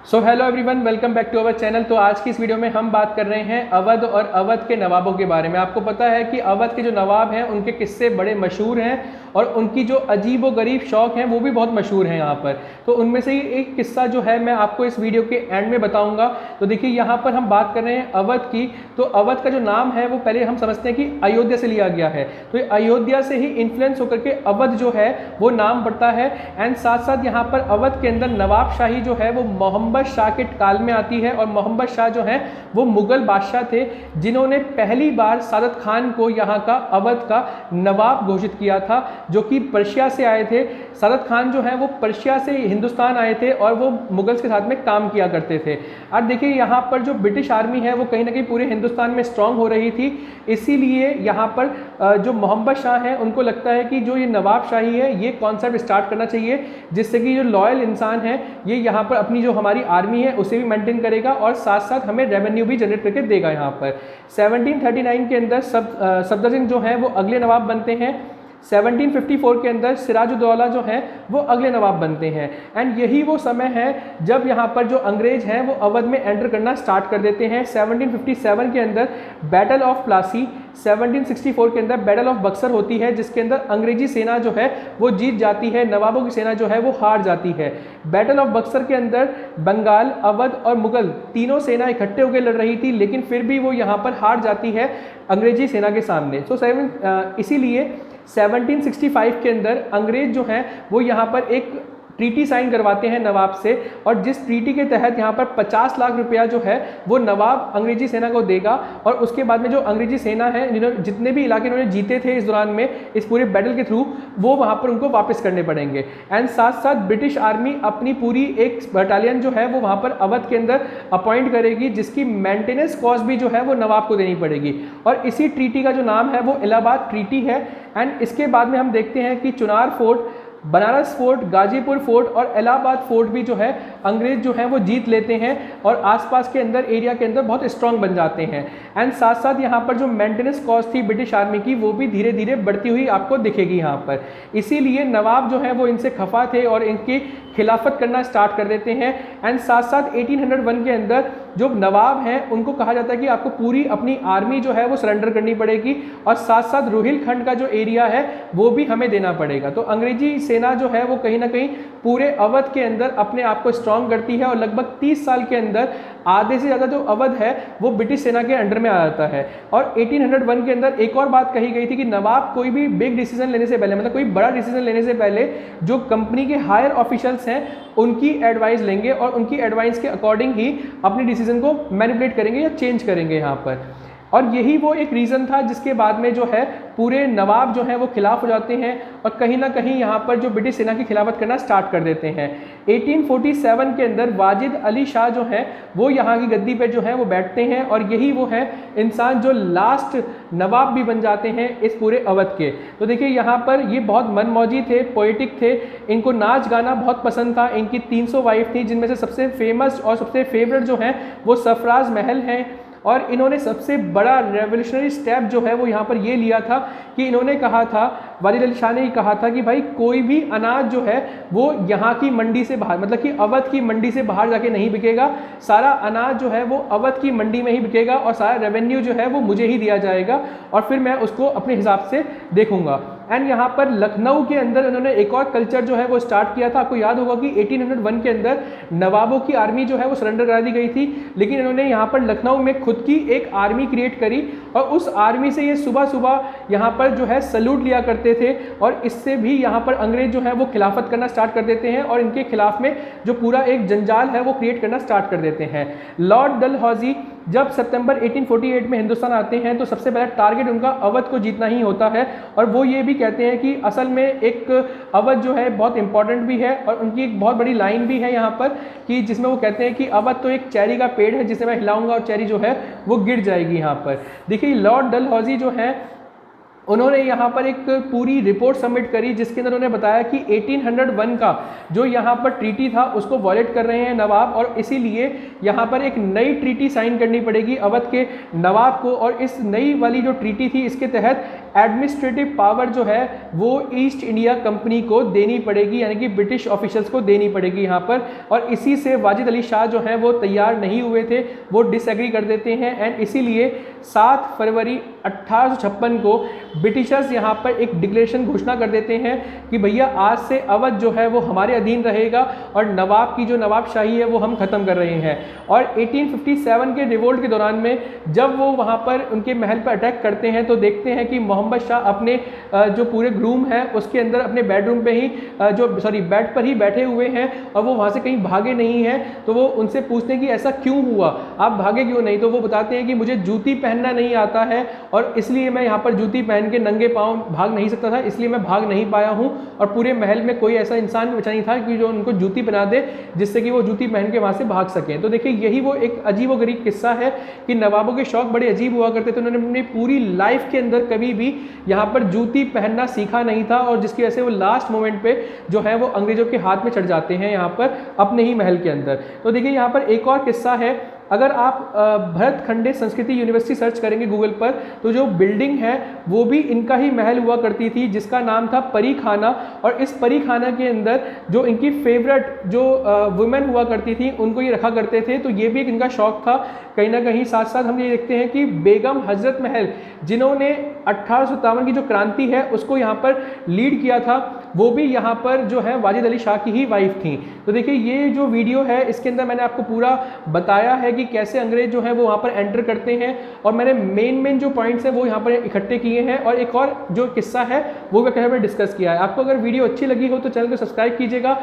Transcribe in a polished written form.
So hello everyone, welcome back to our channel. तो आज की इस वीडियो में हम बात कर रहे हैं अवध और अवध के नवाबों के बारे में। आपको पता है कि अवध के जो नवाब हैं उनके किस्से बड़े मशहूर हैं और उनकी जो अजीब व गरीब शौक हैं वो भी बहुत मशहूर हैं यहाँ पर। तो उनमें से ही एक किस्सा जो है मैं आपको इस वीडियो के एंड में बताऊँगा। तो देखिए, यहाँ पर हम बात कर रहे हैं अवध की। तो अवध का जो नाम है वो पहले हम समझते हैं कि अयोध्या से लिया गया है। तो अयोध्या से ही इन्फ्लुएंस होकर के अवध जो है वो नाम पड़ता है। एंड साथ साथ यहाँ पर अवध के अंदर नवाबशाही जो है वो मोहम्मद शाह के काल में आती है। और मोहम्मद शाह जो है वो मुगल बादशाह थे जिन्होंने पहली बार सादत खान को यहाँ का अवध का नवाब घोषित किया था, जो कि पर्शिया से आए थे। सादत खान जो है वो पर्शिया से हिंदुस्तान आए थे और वो मुगल्स के साथ में काम किया करते थे। और देखिए, यहाँ पर जो ब्रिटिश आर्मी है वो कहीं ना कहीं पूरे हिंदुस्तान में स्ट्रांग हो रही थी। इसीलिए यहाँ पर जो मोहम्मद शाह हैं उनको लगता है कि जो ये नवाबशाही है ये कॉन्सेप्ट स्टार्ट करना चाहिए, जिससे कि जो लॉयल इंसान है ये यहाँ पर अपनी जो हमारी आर्मी है उसे भी मेंटेन करेगा और साथ साथ हमें रेवेन्यू भी जनरेट करके देगा। यहाँ पर 1739 के अंदर सफदरजंग जो है वो अगले नवाब बनते हैं। 1754 के अंदर सिराजुद्दौला जो हैं वो अगले नवाब बनते हैं। एंड यही वो समय है जब यहाँ पर जो अंग्रेज हैं वो अवध में एंटर करना स्टार्ट कर देते हैं। 1757 के अंदर बैटल ऑफ प्लासी, 1764 के अंदर बैटल ऑफ बक्सर होती है, जिसके अंदर अंग्रेजी सेना जो है वो जीत जाती है, नवाबों की सेना जो है वो हार जाती है। बैटल ऑफ बक्सर के अंदर बंगाल, अवध और मुगल तीनों सेना इकट्ठे होकर लड़ रही थी, लेकिन फिर भी वो यहाँ पर हार जाती है अंग्रेजी सेना के सामने। इसीलिए 1765 के अंदर अंग्रेज जो हैं वो यहाँ पर एक ट्रीटी साइन करवाते हैं नवाब से, और जिस ट्रीटी के तहत यहाँ पर 50 लाख रुपया जो है वो नवाब अंग्रेजी सेना को देगा। और उसके बाद में जो अंग्रेजी सेना है जिन्होंने जितने भी इलाके उन्होंने जीते थे इस दौरान में इस पूरे बैटल के थ्रू, वो वहाँ पर उनको वापस करने पड़ेंगे। एंड साथ साथ ब्रिटिश आर्मी अपनी पूरी एक बटालियन जो है वो वहाँ पर अवध के अंदर अपॉइंट करेगी, जिसकी मेंटेनेंस कॉस्ट भी जो है वो नवाब को देनी पड़ेगी। और इसी ट्रीटी का जो नाम है वो इलाहाबाद ट्रीटी है। एंड इसके बाद में हम देखते हैं कि Chunar fort, Banaras fort, Ghazipur fort और इलाहाबाद फोर्ट भी जो है अंग्रेज जो है वो जीत लेते हैं और आसपास के अंदर एरिया के अंदर बहुत स्ट्रांग बन जाते हैं। एंड साथ साथ यहाँ पर जो मेंटेनेंस कॉस्ट थी ब्रिटिश आर्मी की वो भी धीरे धीरे बढ़ती हुई आपको दिखेगी यहाँ पर। इसीलिए नवाब जो है वो इनसे खफा थे और इनकी खिलाफत करना स्टार्ट कर देते हैं। एंड साथ साथ 1801 के अंदर जो नवाब हैं उनको कहा जाता है कि आपको पूरी अपनी आर्मी जो है वो सरेंडर करनी पड़ेगी और साथ साथ रोहिलखंड का जो एरिया है वो भी हमें देना पड़ेगा। तो अंग्रेजी सेना जो है वो कहीं ना कहीं पूरे अवध के अंदर अपने आप को स्ट्रांग करती है और लगभग 30 साल के अंदर आधे से ज़्यादा जो अवध है वो ब्रिटिश सेना के अंडर में आ जाता है। और 1801 के अंदर एक और बात कही गई थी कि नवाब कोई भी बिग डिसीजन लेने से पहले, मतलब कोई बड़ा डिसीजन लेने से पहले जो कंपनी के हायर ऑफिशियल्स हैं उनकी एडवाइस लेंगे और उनकी एडवाइस के अकॉर्डिंग ही अपनी डिसीजन को मैनिपुलेट करेंगे या चेंज करेंगे यहाँ पर। और यही वो एक रीज़न था जिसके बाद में जो है पूरे नवाब जो हैं वो खिलाफ हो जाते हैं और कहीं ना कहीं यहाँ पर जो ब्रिटिश सेना की खिलाफत करना स्टार्ट कर देते हैं। 1847 के अंदर वाजिद अली शाह जो हैं वो यहाँ की गद्दी पे जो है वो बैठते हैं और यही वो है इंसान जो लास्ट नवाब भी बन जाते हैं इस पूरे अवध के। तो देखिए, यहाँ पर ये बहुत मनमौजी थे, पोइटिक थे, इनको नाच गाना बहुत पसंद था। इनकी 300 वाइफ थी, जिनमें से सबसे फेमस और सबसे फेवरेट जो हैं वो सरफराज महल हैं। और इन्होंने सबसे बड़ा रेवोल्यूशनरी स्टेप जो है वो यहाँ पर ये लिया था कि इन्होंने कहा था, वाजिद अली शाह ने ही कहा था कि भाई कोई भी अनाज जो है वो यहाँ की मंडी से बाहर, मतलब कि अवध की मंडी से बाहर जाके नहीं बिकेगा। सारा अनाज जो है वो अवध की मंडी में ही बिकेगा और सारा रेवेन्यू जो है वो मुझे ही दिया जाएगा और फिर मैं उसको अपने हिसाब से देखूंगा। एंड यहाँ पर लखनऊ के अंदर उन्होंने एक और कल्चर जो है वो स्टार्ट किया था। आपको याद होगा कि 1801 के अंदर नवाबों की आर्मी जो है वो सरेंडर करा दी गई थी, लेकिन इन्होंने यहाँ पर लखनऊ में खुद की एक आर्मी क्रिएट करी और उस आर्मी से ये सुबह सुबह यहाँ पर जो है सल्यूट लिया करते थे और इससे भी यहाँ पर अंग्रेज जो है वो खिलाफत करना स्टार्ट कर देते हैं और इनके खिलाफ में जो पूरा एक जंजाल है वो क्रिएट करना स्टार्ट कर देते हैं। लॉर्ड डलहौजी जब सितंबर 1848 में हिंदुस्तान आते हैं तो सबसे पहला टारगेट उनका अवध को जीतना ही होता है और वो ये भी कहते हैं कि असल में एक अवध जो है बहुत इंपॉर्टेंट भी है। और उनकी एक बहुत बड़ी लाइन भी है यहाँ पर कि जिसमें वो कहते हैं कि अवध तो एक चेरी का पेड़ है जिसे मैं हिलाऊंगा और चेरी जो है वो गिर जाएगी। यहाँ पर देखिए, लॉर्ड डलहौजी जो है उन्होंने यहाँ पर एक पूरी रिपोर्ट सबमिट करी जिसके अंदर उन्होंने बताया कि 1801 का जो यहाँ पर ट्रीटी था उसको वॉयलेट कर रहे हैं नवाब और इसीलिए यहाँ पर एक नई ट्रीटी साइन करनी पड़ेगी अवध के नवाब को। और इस नई वाली जो ट्रीटी थी इसके तहत एडमिनिस्ट्रेटिव पावर जो है वो ईस्ट इंडिया कंपनी को देनी पड़ेगी, यानी कि ब्रिटिश ऑफिशियल्स को देनी पड़ेगी यहाँ पर। और इसी से वाजिद अली शाह जो हैं वो तैयार नहीं हुए थे, वो डिसएग्री कर देते हैं एंड इसीलिए 7 फरवरी 1856 को ब्रिटिशर्स यहाँ पर एक डिक्लेरेशन घोषणा कर देते हैं कि भैया आज से अवध जो है वो हमारे अधीन रहेगा और नवाब की जो नवाबशाही है वो हम ख़त्म कर रहे हैं। और 1857 के रिवोल्ट के दौरान में जब वो वहाँ पर उनके महल पर अटैक करते हैं तो देखते हैं कि मोहम्मद शाह अपने जो पूरे रूम है उसके अंदर अपने बेडरूम पे ही बेड पर ही बैठे हुए हैं और वो वहाँ से कहीं भागे नहीं हैं। तो वो उनसे पूछते हैं कि ऐसा क्यों हुआ, आप भागे क्यों नहीं? तो वो बताते हैं कि मुझे जूती पहनना नहीं आता है और इसलिए मैं यहाँ पर जूती पहन के नंगे पाँव भाग नहीं सकता था, इसलिए मैं भाग नहीं पाया हूँ। और पूरे महल में कोई ऐसा इंसान बचा नहीं था कि जो उनको जूती पहना दे जिससे कि वो जूती पहन के वहाँ से भाग सकें। तो देखिए यही वो एक अजीब व गरीब किस्सा है कि नवाबों के शौक बड़े अजीब हुआ करते थे। उन्होंने अपनी पूरी लाइफ के अंदर कभी भी यहाँ पर जूती पहनना सीखा नहीं था और जिसकी वजह से वो लास्ट मोमेंट पे जो है वो अंग्रेजों के हाथ में चढ़ जाते हैं यहाँ पर अपने ही महल के अंदर। तो देखिए यहाँ पर एक और किस्सा है, अगर आप भरतखंडे संस्कृति यूनिवर्सिटी सर्च करेंगे गूगल पर तो जो बिल्डिंग है वो भी इनका ही महल हुआ करती थी जिसका नाम था परी खाना। और इस परी खाना के अंदर जो इनकी फेवरेट जो वुमेन हुआ करती थी उनको ये रखा करते थे। तो ये भी एक इनका शौक था कहीं ना कहीं। साथ साथ हम ये देखते हैं कि बेगम हजरत महल जिन्होंने 1857 की जो क्रांति है उसको यहाँ पर लीड किया था वो भी यहाँ पर जो है वाजिद अली शाह की ही वाइफ थी। तो देखिए ये जो वीडियो है इसके अंदर मैंने आपको पूरा बताया है कि कैसे अंग्रेज जो है वो वहाँ पर एंटर करते हैं और मैंने मेन जो पॉइंट्स हैं वो यहाँ पर इकट्ठे किए हैं और एक और जो किस्सा है वो मैं डिस्कस किया है। आपको अगर वीडियो अच्छी लगी हो तो चैनल को सब्सक्राइब कीजिएगा